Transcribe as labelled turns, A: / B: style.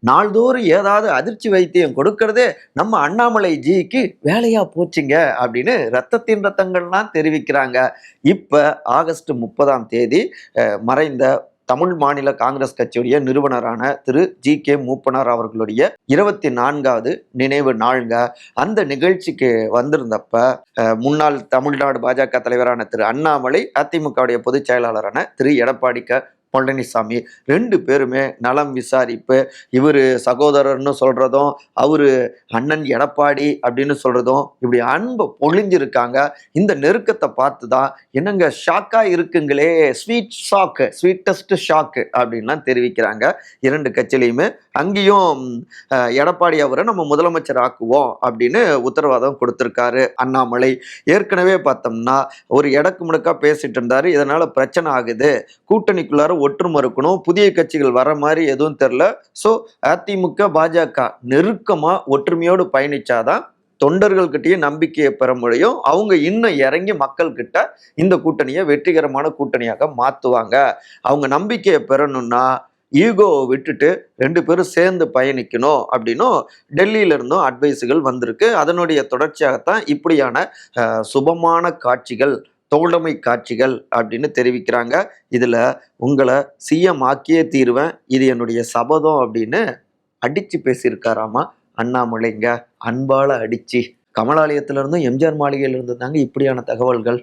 A: நாள்தோறும் ஏதாவது அதிர்ச்சி வைத்தியம் கொடுக்கறதே நம்ம அண்ணாமலை ஜிக்கு வேலையா போச்சுங்க அப்படின்னு ரத்தத்தின் ரத்தங்கள்லாம் தெரிவிக்கிறாங்க. இப்ப ஆகஸ்ட் 30ஆம் தேதி மறைந்த தமிழ் மாநில காங்கிரஸ் கட்சியுடைய நிறுவனரான திரு ஜி.கே. மூப்பனார் அவர்களுடைய 24வது நினைவு நாளுங்க. அந்த நிகழ்ச்சிக்கு வந்திருந்தப்ப முன்னாள் தமிழ்நாடு பாஜக தலைவரான திரு அண்ணாமலை, அதிமுகவுடைய பொதுச் செயலாளரான திரு எடப்பாடி பழனிசாமி 2 பேருமே நலம் விசாரிப்பு, இவரு சகோதரர்னு சொல்றதும், அவரு அண்ணன் எடப்பாடி அப்படின்னு சொல்றதும், இப்படி அன்பை பொழிஞ்சிருக்காங்க. இந்த நெருக்கத்தை பார்த்து தான் என்னங்க ஷாக்கா இருக்குங்களே, ஸ்வீட்டஸ்ட் ஷாக்கு அப்படின்லாம் தெரிவிக்கிறாங்க 2 கட்சியிலையுமே. அங்கேயும் எடப்பாடி அவரை நம்ம முதலமைச்சர் ஆக்குவோம் அப்படின்னு உத்தரவாதம் கொடுத்திருக்காரு அண்ணாமலை. ஏற்கனவே பார்த்தோம்னா ஒரு எடக்கு முடக்கா பேசிட்டு இருந்தாரு, இதனால பிரச்சனை ஆகுது, கூட்டணிக்குள்ளார ஒற்றுமை இருக்கணும், புதிய கட்சிகள் வர மாதிரி எதுவும் தெரியல, ஸோ அதிமுக பாஜக நெருக்கமா ஒற்றுமையோடு பயணிச்சாதான் தொண்டர்கள்கிட்டயும் நம்பிக்கையை பெற முடியும், அவங்க இன்னும் இறங்கி மக்கள் கிட்ட இந்த கூட்டணியை வெற்றிகரமான கூட்டணியாக மாத்துவாங்க, அவங்க நம்பிக்கையை பெறணும்னா ஈகோவை விட்டுட்டு 2 பேரும் சேர்ந்து பயணிக்கணும் அப்படின்னும் டெல்லியில இருந்தும் அட்வைஸுகள் வந்திருக்கு. அதனுடைய தொடர்ச்சியாகத்தான் இப்படியான சுபமான காட்சிகள், தோழமை காட்சிகள் அப்படின்னு தெரிவிக்கிறாங்க. இதுல உங்களை சிஎம் ஆக்கியே தீருவேன், இது என்னுடைய சபதம் அப்படின்னு அடிச்சு பேசியிருக்காராமா அண்ணாமலைங்க. அன்பால அடிச்சு. கமலாலயத்துல இருந்தும் எம்ஜிஆர் மாளிகையில இருந்து தாங்க இப்படியான தகவல்கள்.